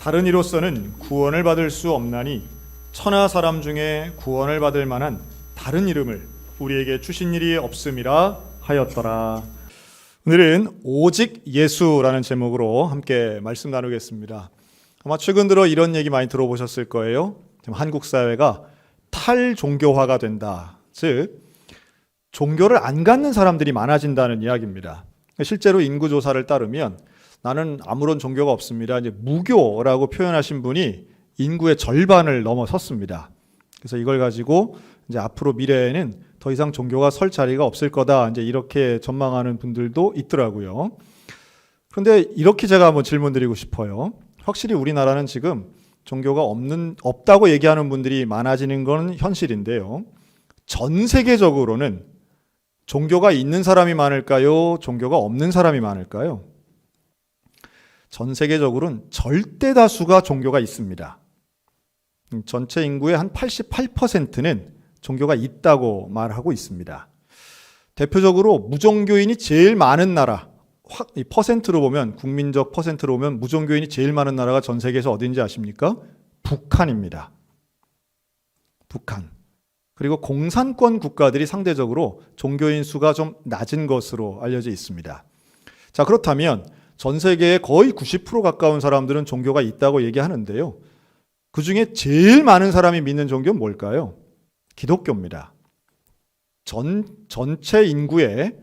다른 이로서는 구원을 받을 수 없나니 천하 사람 중에 구원을 받을 만한 다른 이름을 우리에게 주신 일이 없음이라 하였더라. 오늘은 오직 예수라는 제목으로 함께 말씀 나누겠습니다. 아마 최근 들어 이런 얘기 많이 들어보셨을 거예요. 지금 한국 사회가 탈종교화가 된다. 즉 종교를 안 갖는 사람들이 많아진다는 이야기입니다. 실제로 인구조사를 따르면 나는 아무런 종교가 없습니다. 이제 무교라고 표현하신 분이 인구의 절반을 넘어섰습니다. 그래서 이걸 가지고 이제 앞으로 미래에는 더 이상 종교가 설 자리가 없을 거다. 이제 이렇게 전망하는 분들도 있더라고요. 그런데 이렇게 제가 한번 질문 드리고 싶어요. 확실히 우리나라는 지금 종교가 없다고 얘기하는 분들이 많아지는 건 현실인데요. 전 세계적으로는 종교가 있는 사람이 많을까요? 종교가 없는 사람이 많을까요? 전 세계적으로는 절대 다수가 종교가 있습니다. 전체 인구의 한 88%는 종교가 있다고 말하고 있습니다. 대표적으로 무종교인이 제일 많은 나라, 퍼센트로 보면, 국민적 퍼센트로 보면 무종교인이 제일 많은 나라가 전 세계에서 어딘지 아십니까? 북한입니다. 북한. 그리고 공산권 국가들이 상대적으로 종교인 수가 좀 낮은 것으로 알려져 있습니다. 자, 그렇다면 전 세계의 거의 90% 가까운 사람들은 종교가 있다고 얘기하는데요. 그 중에 제일 많은 사람이 믿는 종교는 뭘까요? 기독교입니다. 전체 인구의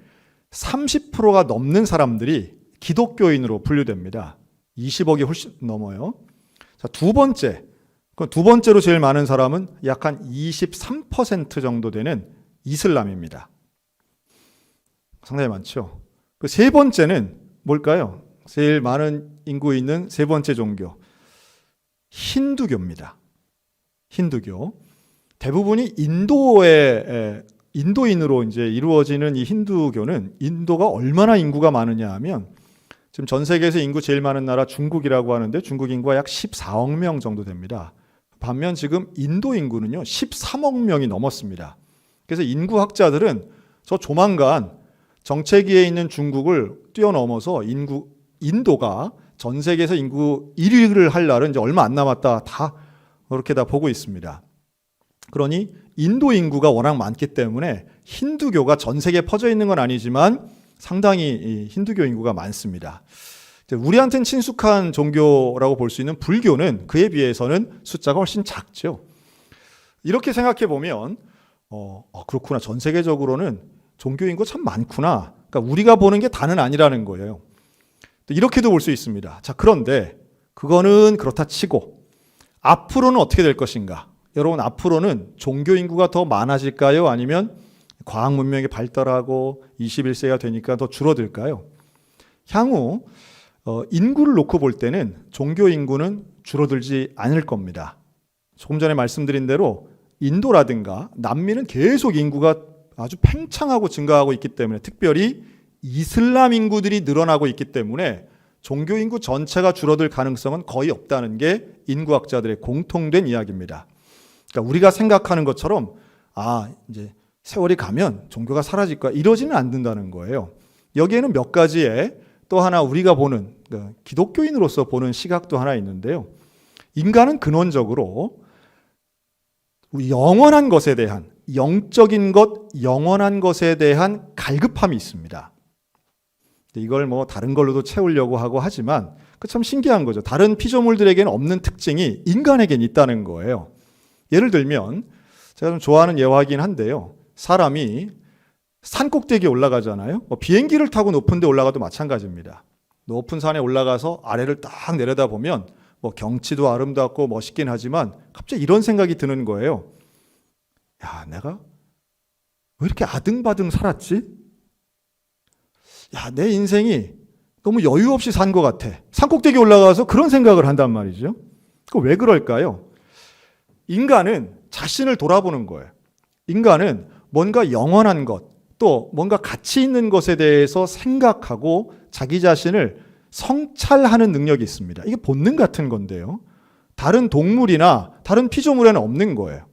30%가 넘는 사람들이 기독교인으로 분류됩니다. 20억이 훨씬 넘어요. 자, 두 번째로 제일 많은 사람은 약 한 23% 정도 되는 이슬람입니다. 상당히 많죠. 그 세 번째는 뭘까요? 제일 많은 인구 있는 세 번째 종교. 힌두교입니다. 힌두교. 대부분이 인도인으로 이제 이루어지는 이 힌두교는 인도가 얼마나 인구가 많으냐 하면 지금 전 세계에서 인구 제일 많은 나라 중국이라고 하는데 중국 인구가 약 14억 명 정도 됩니다. 반면 지금 인도 인구는요 13억 명이 넘었습니다. 그래서 인구학자들은 저 조만간 정체기에 있는 중국을 뛰어넘어서 인도가 전 세계에서 인구 1위를 할 날은 이제 얼마 안 남았다 다 그렇게 다 보고 있습니다. 그러니 인도 인구가 워낙 많기 때문에 힌두교가 전 세계에 퍼져 있는 건 아니지만 상당히 힌두교 인구가 많습니다. 우리한테는 친숙한 종교라고 볼 수 있는 불교는 그에 비해서는 숫자가 훨씬 작죠. 이렇게 생각해 보면 그렇구나. 전 세계적으로는 종교 인구 참 많구나. 그러니까 우리가 보는 게 다는 아니라는 거예요. 이렇게도 볼 수 있습니다. 자, 그런데 그거는 그렇다 치고 앞으로는 어떻게 될 것인가? 여러분, 앞으로는 종교 인구가 더 많아질까요? 아니면 과학 문명이 발달하고 21세기가 되니까 더 줄어들까요? 향후 인구를 놓고 볼 때는 종교 인구는 줄어들지 않을 겁니다. 조금 전에 말씀드린 대로 인도라든가 남미는 계속 인구가 아주 팽창하고 증가하고 있기 때문에 특별히 이슬람 인구들이 늘어나고 있기 때문에 종교 인구 전체가 줄어들 가능성은 거의 없다는 게 인구학자들의 공통된 이야기입니다. 그러니까 우리가 생각하는 것처럼 이제 세월이 가면 종교가 사라질 거야 이러지는 않는다는 거예요. 여기에는 몇 가지의 또 하나 우리가 보는 그러니까 기독교인으로서 보는 시각도 하나 있는데요. 인간은 근원적으로 영원한 것에 대한 영적인 것, 영원한 것에 대한 갈급함이 있습니다. 이걸 뭐 다른 걸로도 채우려고 하고 하지만 그 참 신기한 거죠. 다른 피조물들에게는 없는 특징이 인간에겐 있다는 거예요. 예를 들면 제가 좀 좋아하는 예화이긴 한데요. 사람이 산 꼭대기에 올라가잖아요. 비행기를 타고 높은 데 올라가도 마찬가지입니다. 높은 산에 올라가서 아래를 딱 내려다보면 경치도 아름답고 멋있긴 하지만 갑자기 이런 생각이 드는 거예요. 야, 내가 왜 이렇게 아등바등 살았지? 야, 내 인생이 너무 여유 없이 산 것 같아. 산 꼭대기에 올라가서 그런 생각을 한단 말이죠. 왜 그럴까요? 인간은 자신을 돌아보는 거예요. 인간은 뭔가 영원한 것, 또 뭔가 가치 있는 것에 대해서 생각하고 자기 자신을 성찰하는 능력이 있습니다. 이게 본능 같은 건데요. 다른 동물이나 다른 피조물에는 없는 거예요.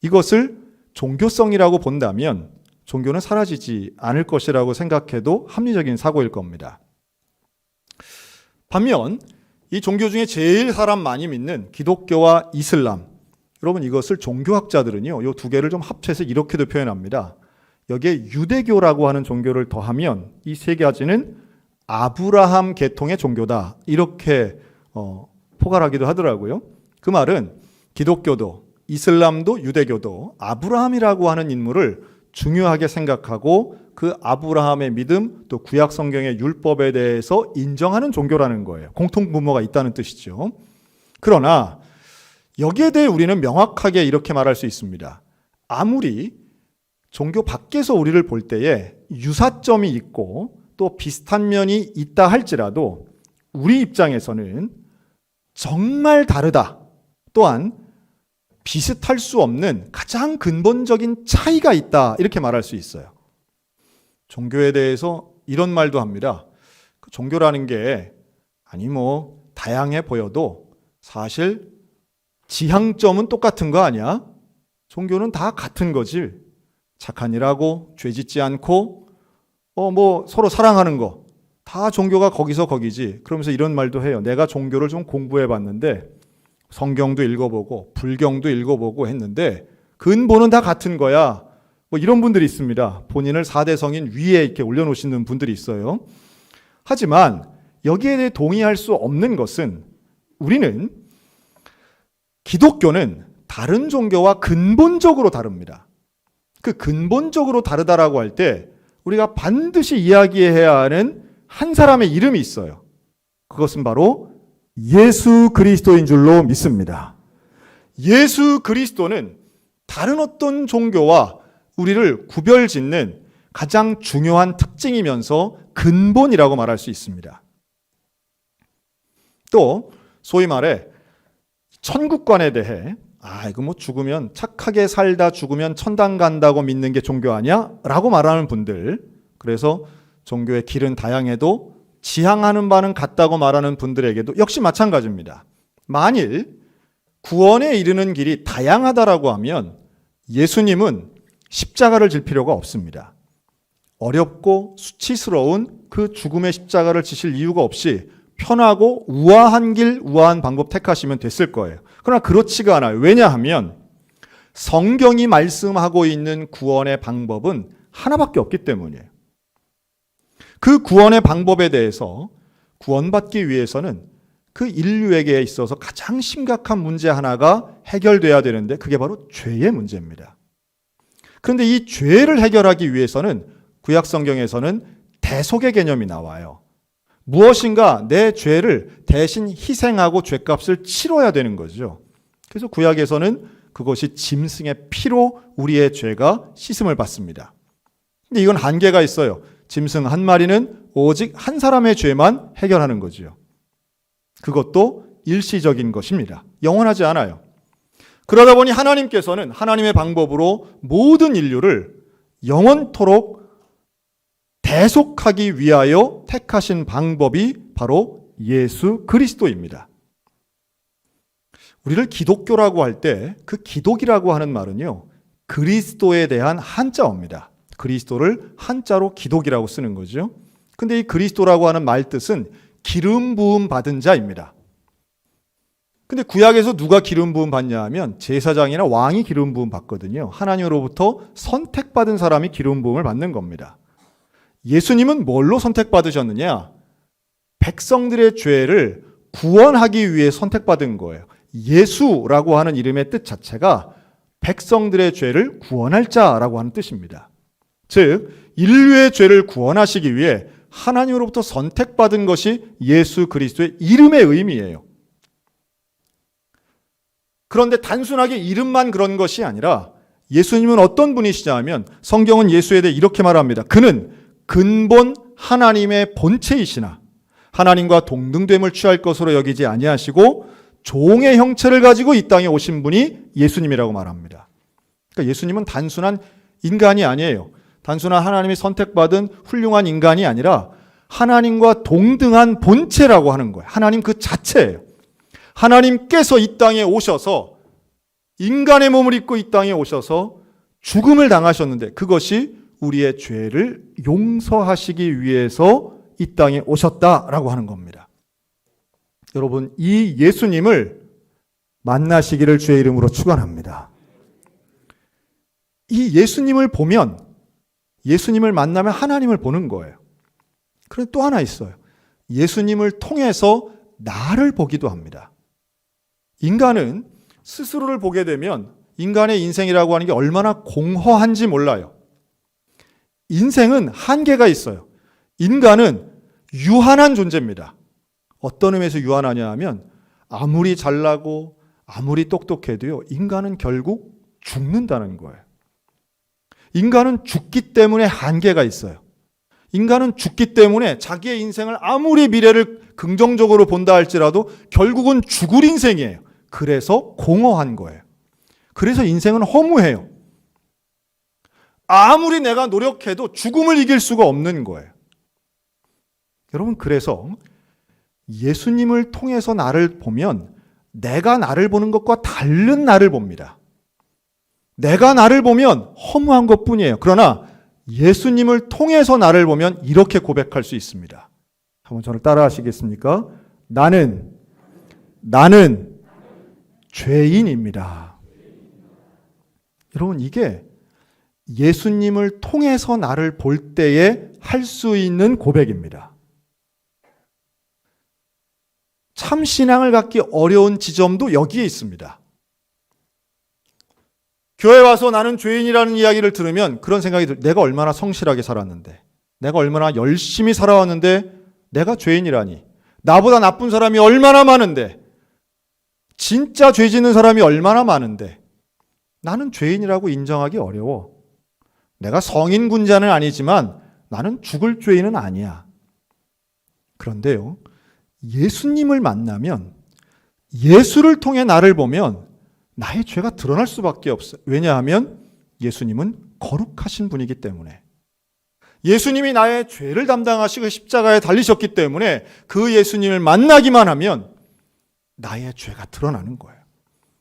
이것을 종교성이라고 본다면 종교는 사라지지 않을 것이라고 생각해도 합리적인 사고일 겁니다. 반면 이 종교 중에 제일 사람 많이 믿는 기독교와 이슬람, 여러분 이것을 종교학자들은요, 이 두 개를 좀 합쳐서 이렇게도 표현합니다. 여기에 유대교라고 하는 종교를 더하면 이 세 가지는 아브라함 계통의 종교다, 이렇게 포괄하기도 하더라고요. 그 말은 기독교도 이슬람도 유대교도 아브라함이라고 하는 인물을 중요하게 생각하고 그 아브라함의 믿음, 또 구약 성경의 율법에 대해서 인정하는 종교라는 거예요. 공통분모가 있다는 뜻이죠. 그러나 여기에 대해 우리는 명확하게 이렇게 말할 수 있습니다. 아무리 종교 밖에서 우리를 볼 때에 유사점이 있고 또 비슷한 면이 있다 할지라도 우리 입장에서는 정말 다르다, 또한 비슷할 수 없는 가장 근본적인 차이가 있다, 이렇게 말할 수 있어요. 종교에 대해서 이런 말도 합니다. 종교라는 게 다양해 보여도 사실 지향점은 똑같은 거 아니야? 종교는 다 같은 거지. 착한 일하고 죄 짓지 않고 서로 사랑하는 거 다 종교가 거기서 거기지. 그러면서 이런 말도 해요. 내가 종교를 좀 공부해 봤는데 성경도 읽어보고 불경도 읽어보고 했는데 근본은 다 같은 거야. 이런 분들이 있습니다. 본인을 4대 성인 위에 이렇게 올려놓으시는 분들이 있어요. 하지만 여기에 대해 동의할 수 없는 것은 우리는 기독교는 다른 종교와 근본적으로 다릅니다. 그 근본적으로 다르다라고 할 때 우리가 반드시 이야기해야 하는 한 사람의 이름이 있어요. 그것은 바로 예수 그리스도인 줄로 믿습니다. 예수 그리스도는 다른 어떤 종교와 우리를 구별짓는 가장 중요한 특징이면서 근본이라고 말할 수 있습니다. 또 소위 말해 천국관에 대해 이거 죽으면 착하게 살다 죽으면 천당 간다고 믿는 게 종교 아니야? 라고 말하는 분들, 그래서 종교의 길은 다양해도 지향하는 바는 같다고 말하는 분들에게도 역시 마찬가지입니다. 만일 구원에 이르는 길이 다양하다라고 하면 예수님은 십자가를 질 필요가 없습니다. 어렵고 수치스러운 그 죽음의 십자가를 지실 이유가 없이 편하고 우아한 길, 우아한 방법 택하시면 됐을 거예요. 그러나 그렇지가 않아요. 왜냐하면 성경이 말씀하고 있는 구원의 방법은 하나밖에 없기 때문이에요. 그 구원의 방법에 대해서 구원받기 위해서는 그 인류에게 있어서 가장 심각한 문제 하나가 해결돼야 되는데 그게 바로 죄의 문제입니다. 그런데 이 죄를 해결하기 위해서는 구약 성경에서는 대속의 개념이 나와요. 무엇인가 내 죄를 대신 희생하고 죄값을 치러야 되는 거죠. 그래서 구약에서는 그것이 짐승의 피로 우리의 죄가 씻음을 받습니다. 근데 이건 한계가 있어요. 짐승 한 마리는 오직 한 사람의 죄만 해결하는 거죠. 그것도 일시적인 것입니다. 영원하지 않아요. 그러다 보니 하나님께서는 하나님의 방법으로 모든 인류를 영원토록 대속하기 위하여 택하신 방법이 바로 예수 그리스도입니다. 우리를 기독교라고 할 때 그 기독이라고 하는 말은요, 그리스도에 대한 한자어입니다. 그리스도를 한자로 기독이라고 쓰는 거죠. 근데 이 그리스도라고 하는 말 뜻은 기름 부음 받은 자입니다. 근데 구약에서 누가 기름 부음 받냐 하면 제사장이나 왕이 기름 부음 받거든요. 하나님으로부터 선택받은 사람이 기름 부음을 받는 겁니다. 예수님은 뭘로 선택받으셨느냐? 백성들의 죄를 구원하기 위해 선택받은 거예요. 예수라고 하는 이름의 뜻 자체가 백성들의 죄를 구원할 자라고 하는 뜻입니다. 즉 인류의 죄를 구원하시기 위해 하나님으로부터 선택받은 것이 예수 그리스도의 이름의 의미예요. 그런데 단순하게 이름만 그런 것이 아니라 예수님은 어떤 분이시냐 하면 성경은 예수에 대해 이렇게 말합니다. 그는 근본 하나님의 본체이시나 하나님과 동등됨을 취할 것으로 여기지 아니하시고 종의 형체를 가지고 이 땅에 오신 분이 예수님이라고 말합니다. 그러니까 예수님은 단순한 인간이 아니에요. 단순한 하나님이 선택받은 훌륭한 인간이 아니라 하나님과 동등한 본체라고 하는 거예요. 하나님 그 자체예요. 하나님께서 이 땅에 오셔서 인간의 몸을 입고 이 땅에 오셔서 죽음을 당하셨는데 그것이 우리의 죄를 용서하시기 위해서 이 땅에 오셨다라고 하는 겁니다. 여러분, 이 예수님을 만나시기를 주의 이름으로 축원합니다. 이 예수님을 보면, 예수님을 만나면 하나님을 보는 거예요. 그런데 또 하나 있어요. 예수님을 통해서 나를 보기도 합니다. 인간은 스스로를 보게 되면 인간의 인생이라고 하는 게 얼마나 공허한지 몰라요. 인생은 한계가 있어요. 인간은 유한한 존재입니다. 어떤 의미에서 유한하냐 하면 아무리 잘나고 아무리 똑똑해도요, 인간은 결국 죽는다는 거예요. 인간은 죽기 때문에 한계가 있어요. 인간은 죽기 때문에 자기의 인생을 아무리 미래를 긍정적으로 본다 할지라도 결국은 죽을 인생이에요. 그래서 공허한 거예요. 그래서 인생은 허무해요. 아무리 내가 노력해도 죽음을 이길 수가 없는 거예요. 여러분, 그래서 예수님을 통해서 나를 보면 내가 나를 보는 것과 다른 나를 봅니다. 내가 나를 보면 허무한 것뿐이에요. 그러나 예수님을 통해서 나를 보면 이렇게 고백할 수 있습니다. 한번 저를 따라 하시겠습니까? 나는 죄인입니다. 여러분, 이게 예수님을 통해서 나를 볼 때에 할 수 있는 고백입니다. 참 신앙을 갖기 어려운 지점도 여기에 있습니다. 교회 와서 나는 죄인이라는 이야기를 들으면 그런 생각이 들어요. 내가 얼마나 성실하게 살았는데, 내가 얼마나 열심히 살아왔는데 내가 죄인이라니. 나보다 나쁜 사람이 얼마나 많은데, 진짜 죄 짓는 사람이 얼마나 많은데 나는 죄인이라고 인정하기 어려워. 내가 성인 군자는 아니지만 나는 죽을 죄인은 아니야. 그런데요, 예수님을 만나면, 예수를 통해 나를 보면 나의 죄가 드러날 수밖에 없어요. 왜냐하면 예수님은 거룩하신 분이기 때문에. 예수님이 나의 죄를 담당하시고 십자가에 달리셨기 때문에 그 예수님을 만나기만 하면 나의 죄가 드러나는 거예요.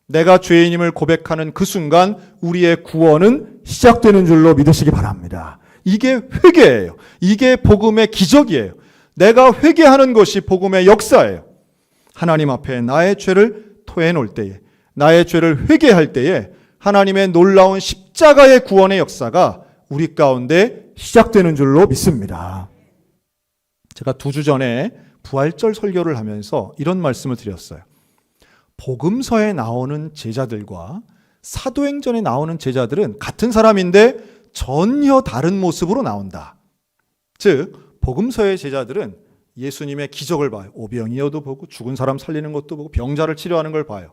내가 죄인임을 고백하는 그 순간 우리의 구원은 시작되는 줄로 믿으시기 바랍니다. 이게 회개예요. 이게 복음의 기적이에요. 내가 회개하는 것이 복음의 역사예요. 하나님 앞에 나의 죄를 토해놓을 때에, 나의 죄를 회개할 때에 하나님의 놀라운 십자가의 구원의 역사가 우리 가운데 시작되는 줄로 믿습니다. 제가 2주 전에 부활절 설교를 하면서 이런 말씀을 드렸어요. 복음서에 나오는 제자들과 사도행전에 나오는 제자들은 같은 사람인데 전혀 다른 모습으로 나온다. 즉, 복음서의 제자들은 예수님의 기적을 봐요. 오병이어도 보고 죽은 사람 살리는 것도 보고 병자를 치료하는 걸 봐요.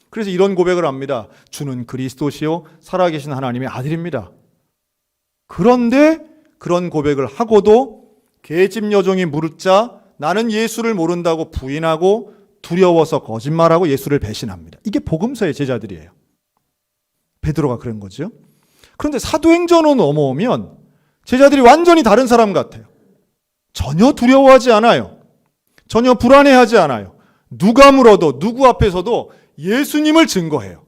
그래서 이런 고백을 합니다. 주는 그리스도시요 살아계신 하나님의 아들입니다. 그런데 그런 고백을 하고도 계집 여종이 묻자 나는 예수를 모른다고 부인하고 두려워서 거짓말하고 예수를 배신합니다. 이게 복음서의 제자들이에요. 베드로가 그런 거죠. 그런데 사도행전으로 넘어오면 제자들이 완전히 다른 사람 같아요. 전혀 두려워하지 않아요. 전혀 불안해하지 않아요. 누가 물어도 누구 앞에서도 예수님을 증거해요.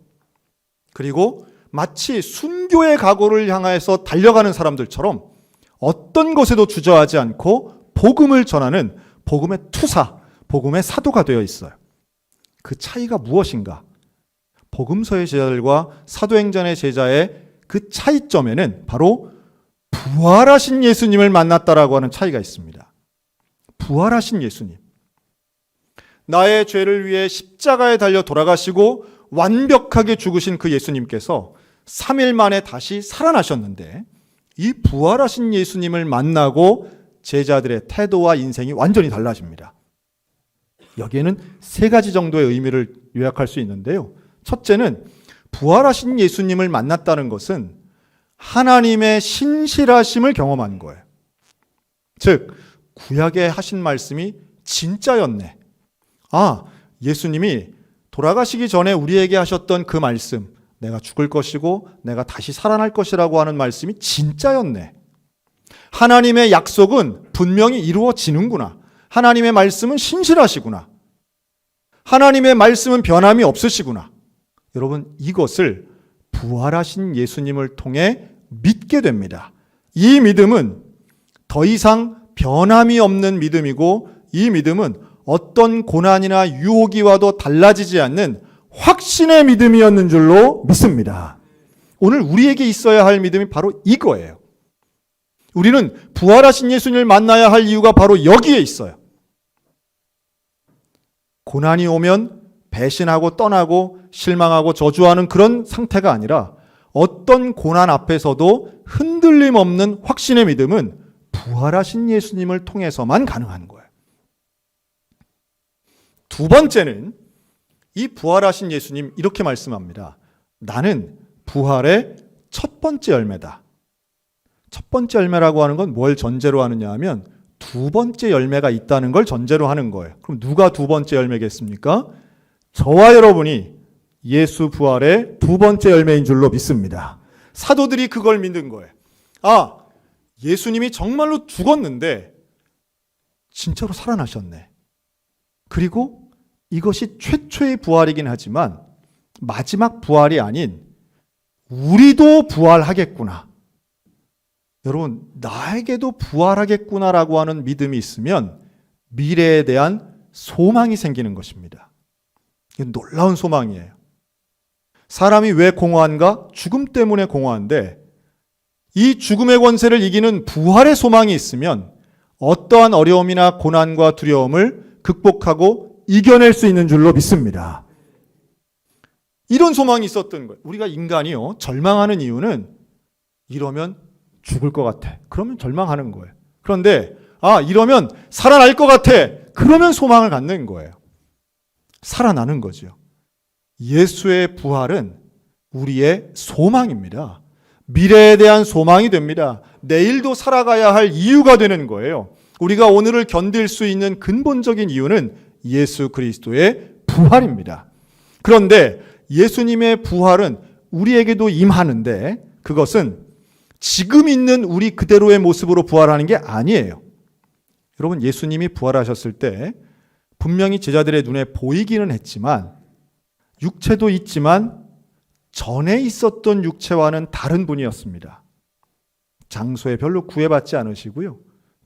그리고 마치 순교의 각오를 향해서 달려가는 사람들처럼 어떤 것에도 주저하지 않고 복음을 전하는 복음의 투사, 복음의 사도가 되어 있어요. 그 차이가 무엇인가? 복음서의 제자들과 사도행전의 제자의 그 차이점에는 바로 부활하신 예수님을 만났다라고 하는 차이가 있습니다. 부활하신 예수님. 나의 죄를 위해 십자가에 달려 돌아가시고 완벽하게 죽으신 그 예수님께서 3일 만에 다시 살아나셨는데 이 부활하신 예수님을 만나고 제자들의 태도와 인생이 완전히 달라집니다. 여기에는 3가지 정도의 의미를 요약할 수 있는데요. 첫째는 부활하신 예수님을 만났다는 것은 하나님의 신실하심을 경험한 거예요. 즉, 구약에 하신 말씀이 진짜였네. 아, 예수님이 돌아가시기 전에 우리에게 하셨던 그 말씀, 내가 죽을 것이고 내가 다시 살아날 것이라고 하는 말씀이 진짜였네. 하나님의 약속은 분명히 이루어지는구나. 하나님의 말씀은 신실하시구나. 하나님의 말씀은 변함이 없으시구나. 여러분, 이것을 부활하신 예수님을 통해 믿게 됩니다. 이 믿음은 더 이상 변함이 없는 믿음이고 이 믿음은 어떤 고난이나 유혹이 와도 달라지지 않는 확신의 믿음이었는 줄로 믿습니다. 오늘 우리에게 있어야 할 믿음이 바로 이거예요. 우리는 부활하신 예수님을 만나야 할 이유가 바로 여기에 있어요. 고난이 오면 배신하고 떠나고 실망하고 저주하는 그런 상태가 아니라 어떤 고난 앞에서도 흔들림 없는 확신의 믿음은 부활하신 예수님을 통해서만 가능한 거예요. 두 번째는 이 부활하신 예수님 이렇게 말씀합니다. 나는 부활의 첫 번째 열매다. 첫 번째 열매라고 하는 건 뭘 전제로 하느냐 하면 두 번째 열매가 있다는 걸 전제로 하는 거예요. 그럼 누가 두 번째 열매겠습니까? 저와 여러분이 예수 부활의 두 번째 열매인 줄로 믿습니다. 사도들이 그걸 믿는 거예요. 아, 예수님이 정말로 죽었는데 진짜로 살아나셨네. 그리고 이것이 최초의 부활이긴 하지만 마지막 부활이 아닌 우리도 부활하겠구나. 여러분, 나에게도 부활하겠구나라고 하는 믿음이 있으면 미래에 대한 소망이 생기는 것입니다. 이게 놀라운 소망이에요. 사람이 왜 공허한가? 죽음 때문에 공허한데 이 죽음의 권세를 이기는 부활의 소망이 있으면 어떠한 어려움이나 고난과 두려움을 극복하고 이겨낼 수 있는 줄로 믿습니다. 이런 소망이 있었던 거예요. 우리가 인간이요, 절망하는 이유는 이러면 죽을 것 같아. 그러면 절망하는 거예요. 그런데 이러면 살아날 것 같아. 그러면 소망을 갖는 거예요. 살아나는 거죠. 예수의 부활은 우리의 소망입니다. 미래에 대한 소망이 됩니다. 내일도 살아가야 할 이유가 되는 거예요. 우리가 오늘을 견딜 수 있는 근본적인 이유는 예수 그리스도의 부활입니다. 그런데 예수님의 부활은 우리에게도 임하는데 그것은 지금 있는 우리 그대로의 모습으로 부활하는 게 아니에요. 여러분, 예수님이 부활하셨을 때 분명히 제자들의 눈에 보이기는 했지만 육체도 있지만 전에 있었던 육체와는 다른 분이었습니다. 장소에 별로 구애받지 않으시고요.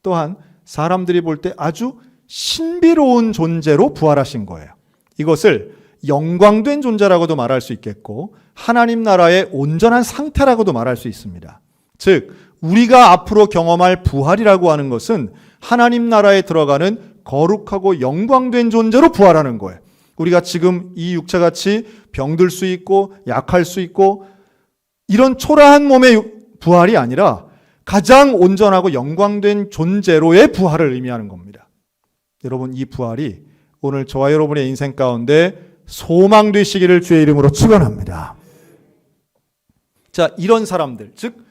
또한 사람들이 볼 때 아주 신비로운 존재로 부활하신 거예요. 이것을 영광된 존재라고도 말할 수 있겠고 하나님 나라의 온전한 상태라고도 말할 수 있습니다. 즉 우리가 앞으로 경험할 부활이라고 하는 것은 하나님 나라에 들어가는 거룩하고 영광된 존재로 부활하는 거예요. 우리가 지금 이 육체같이 병들 수 있고 약할 수 있고 이런 초라한 몸의 부활이 아니라 가장 온전하고 영광된 존재로의 부활을 의미하는 겁니다. 여러분, 이 부활이 오늘 저와 여러분의 인생 가운데 소망되시기를 주의 이름으로 축원합니다. 자, 이런 사람들, 즉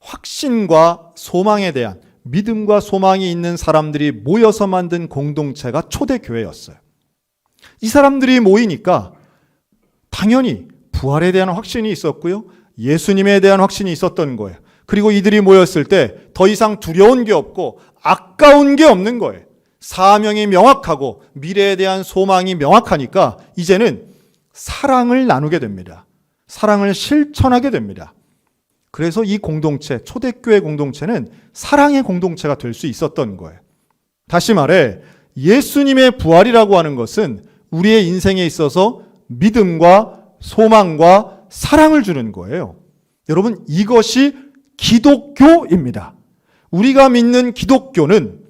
확신과 소망에 대한 믿음과 소망이 있는 사람들이 모여서 만든 공동체가 초대교회였어요. 이 사람들이 모이니까 당연히 부활에 대한 확신이 있었고요. 예수님에 대한 확신이 있었던 거예요. 그리고 이들이 모였을 때 더 이상 두려운 게 없고 아까운 게 없는 거예요. 사명이 명확하고 미래에 대한 소망이 명확하니까 이제는 사랑을 나누게 됩니다. 사랑을 실천하게 됩니다. 그래서 이 공동체, 초대교회 공동체는 사랑의 공동체가 될 수 있었던 거예요. 다시 말해 예수님의 부활이라고 하는 것은 우리의 인생에 있어서 믿음과 소망과 사랑을 주는 거예요. 여러분, 이것이 기독교입니다. 우리가 믿는 기독교는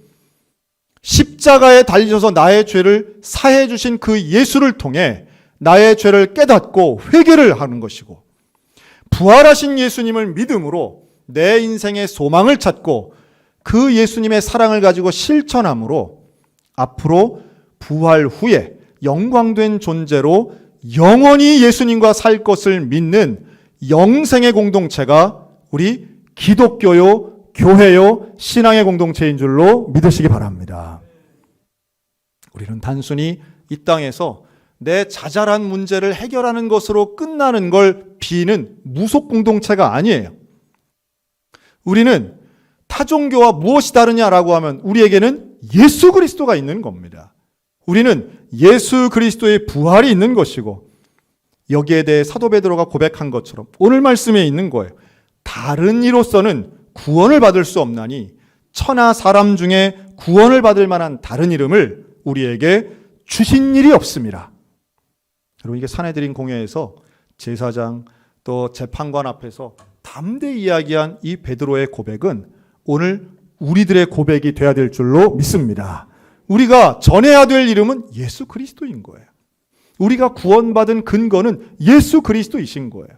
십자가에 달리셔서 나의 죄를 사해 주신 그 예수를 통해 나의 죄를 깨닫고 회개를 하는 것이고 부활하신 예수님을 믿음으로 내 인생의 소망을 찾고 그 예수님의 사랑을 가지고 실천함으로 앞으로 부활 후에 영광된 존재로 영원히 예수님과 살 것을 믿는 영생의 공동체가 우리 기독교요, 교회요, 신앙의 공동체인 줄로 믿으시기 바랍니다. 우리는 단순히 이 땅에서 내 자잘한 문제를 해결하는 것으로 끝나는 걸 비는 무속 공동체가 아니에요. 우리는 타종교와 무엇이 다르냐라고 하면 우리에게는 예수 그리스도가 있는 겁니다. 우리는 예수 그리스도의 부활이 있는 것이고 여기에 대해 사도 베드로가 고백한 것처럼 오늘 말씀에 있는 거예요. 다른 이로서는 구원을 받을 수 없나니 천하 사람 중에 구원을 받을 만한 다른 이름을 우리에게 주신 일이 없습니다. 여러분, 이게 사내들인 공회에서 제사장 또 재판관 앞에서 담대히 이야기한 이 베드로의 고백은 오늘 우리들의 고백이 돼야 될 줄로 믿습니다. 우리가 전해야 될 이름은 예수 그리스도인 거예요. 우리가 구원받은 근거는 예수 그리스도이신 거예요.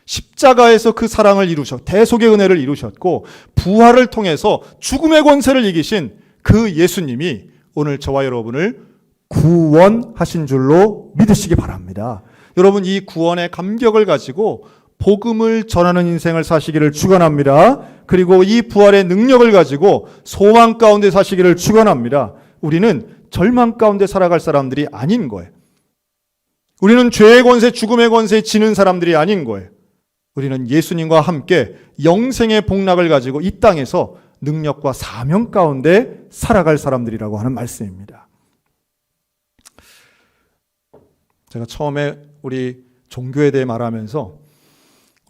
십자가에서 그 사랑을 대속의 은혜를 이루셨고 부활을 통해서 죽음의 권세를 이기신 그 예수님이 오늘 저와 여러분을 구원하신 줄로 믿으시기 바랍니다. 여러분, 이 구원의 감격을 가지고 복음을 전하는 인생을 사시기를 축원합니다. 그리고 이 부활의 능력을 가지고 소망 가운데 사시기를 축원합니다. 우리는 절망 가운데 살아갈 사람들이 아닌 거예요. 우리는 죄의 권세, 죽음의 권세에 지는 사람들이 아닌 거예요. 우리는 예수님과 함께 영생의 복락을 가지고 이 땅에서 능력과 사명 가운데 살아갈 사람들이라고 하는 말씀입니다. 제가 처음에 우리 종교에 대해 말하면서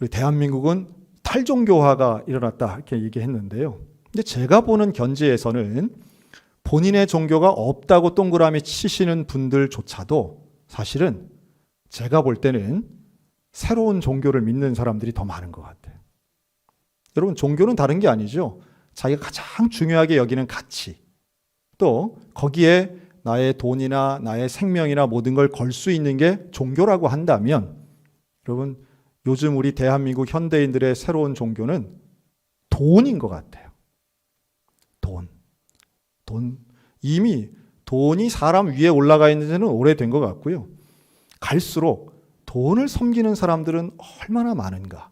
우리 대한민국은 탈종교화가 일어났다 이렇게 얘기했는데요. 근데 제가 보는 견지에서는 본인의 종교가 없다고 동그라미 치시는 분들조차도 사실은 제가 볼 때는 새로운 종교를 믿는 사람들이 더 많은 것 같아요. 여러분, 종교는 다른 게 아니죠. 자기가 가장 중요하게 여기는 가치, 또 거기에 나의 돈이나 나의 생명이나 모든 걸 걸 수 있는 게 종교라고 한다면, 여러분, 요즘 우리 대한민국 현대인들의 새로운 종교는 돈인 것 같아요. 돈. 이미 돈이 사람 위에 올라가 있는 지는 오래된 것 같고요. 갈수록 돈을 섬기는 사람들은 얼마나 많은가.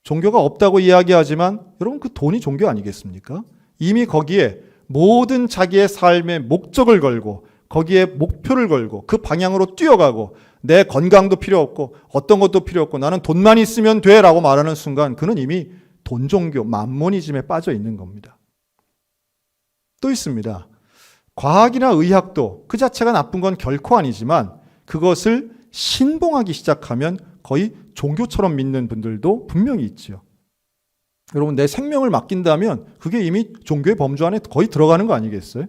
종교가 없다고 이야기하지만 여러분, 그 돈이 종교 아니겠습니까? 이미 거기에 모든 자기의 삶의 목적을 걸고 거기에 목표를 걸고 그 방향으로 뛰어가고 내 건강도 필요 없고 어떤 것도 필요 없고 나는 돈만 있으면 돼 라고 말하는 순간 그는 이미 돈 종교, 만모니즘에 빠져 있는 겁니다. 또 있습니다. 과학이나 의학도 그 자체가 나쁜 건 결코 아니지만 그것을 신봉하기 시작하면 거의 종교처럼 믿는 분들도 분명히 있죠. 여러분, 내 생명을 맡긴다면 그게 이미 종교의 범주 안에 거의 들어가는 거 아니겠어요?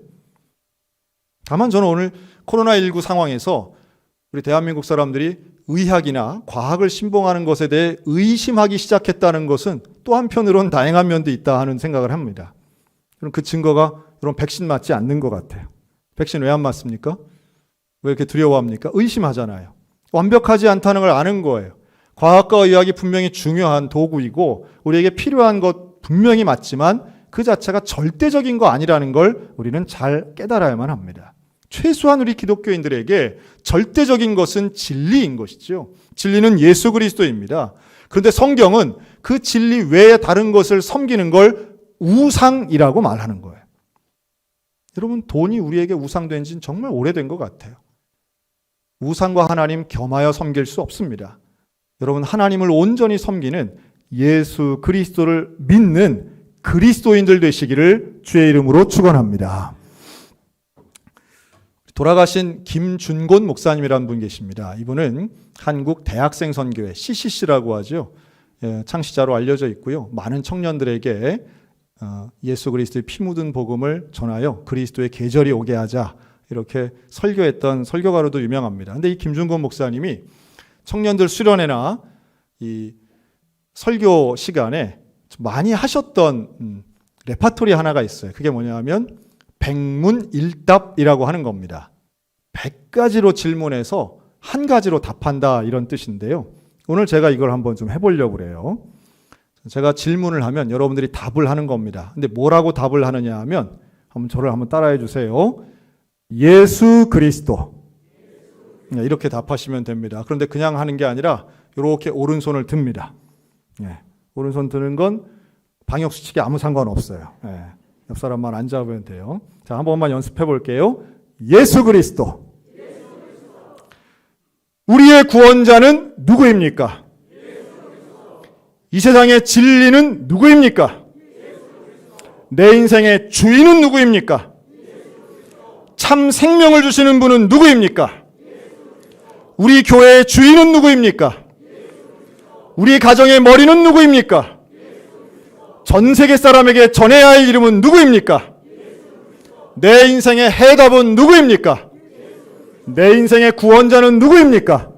다만 저는 오늘 코로나19 상황에서 우리 대한민국 사람들이 의학이나 과학을 신봉하는 것에 대해 의심하기 시작했다는 것은 또 한편으로는 다행한 면도 있다 하는 생각을 합니다. 그럼 그 증거가 여러분 백신 맞지 않는 것 같아요. 백신 왜 안 맞습니까? 왜 이렇게 두려워합니까? 의심하잖아요. 완벽하지 않다는 걸 아는 거예요. 과학과 의학이 분명히 중요한 도구이고 우리에게 필요한 것 분명히 맞지만 그 자체가 절대적인 거 아니라는 걸 우리는 잘 깨달아야만 합니다. 최소한 우리 기독교인들에게 절대적인 것은 진리인 것이죠. 진리는 예수 그리스도입니다. 그런데 성경은 그 진리 외에 다른 것을 섬기는 걸 우상이라고 말하는 거예요. 여러분, 돈이 우리에게 우상된 지는 정말 오래된 것 같아요. 우상과 하나님 겸하여 섬길 수 없습니다. 여러분, 하나님을 온전히 섬기는 예수 그리스도를 믿는 그리스도인들 되시기를 주의 이름으로 축원합니다. 돌아가신 김준곤 목사님이라는 분 계십니다. 이분은 한국 대학생 선교회 CCC라고 하죠. 창시자로 알려져 있고요. 많은 청년들에게 예수 그리스도의 피 묻은 복음을 전하여 그리스도의 계절이 오게 하자 이렇게 설교했던 설교가로도 유명합니다. 근데 이 김준곤 목사님이 청년들 수련회나 이 설교 시간에 많이 하셨던 레파토리 하나가 있어요. 그게 뭐냐면 백문일답이라고 하는 겁니다. 100가지로 질문해서 한 가지로 답한다 이런 뜻인데요. 오늘 제가 이걸 한번 좀 해보려고 그래요. 제가 질문을 하면 여러분들이 답을 하는 겁니다. 근데 뭐라고 답을 하느냐 하면 저를 한번 따라해 주세요. 예수 그리스도. 이렇게 답하시면 됩니다. 그런데 그냥 하는 게 아니라 이렇게 오른손을 듭니다. 오른손 드는 건 방역수칙에 아무 상관없어요. 옆 사람만 안 잡으면 돼요. 자, 한 번만 연습해 볼게요. 예수 그리스도. 우리의 구원자는 누구입니까? 이 세상의 진리는 누구입니까? 내 인생의 주인은 누구입니까? 참 생명을 주시는 분은 누구입니까? 우리 교회의 주인은 누구입니까? 우리 가정의 머리는 누구입니까? 전 세계 사람에게 전해야 할 이름은 누구입니까? 내 인생의 해답은 누구입니까? 내 인생의 구원자는 누구입니까?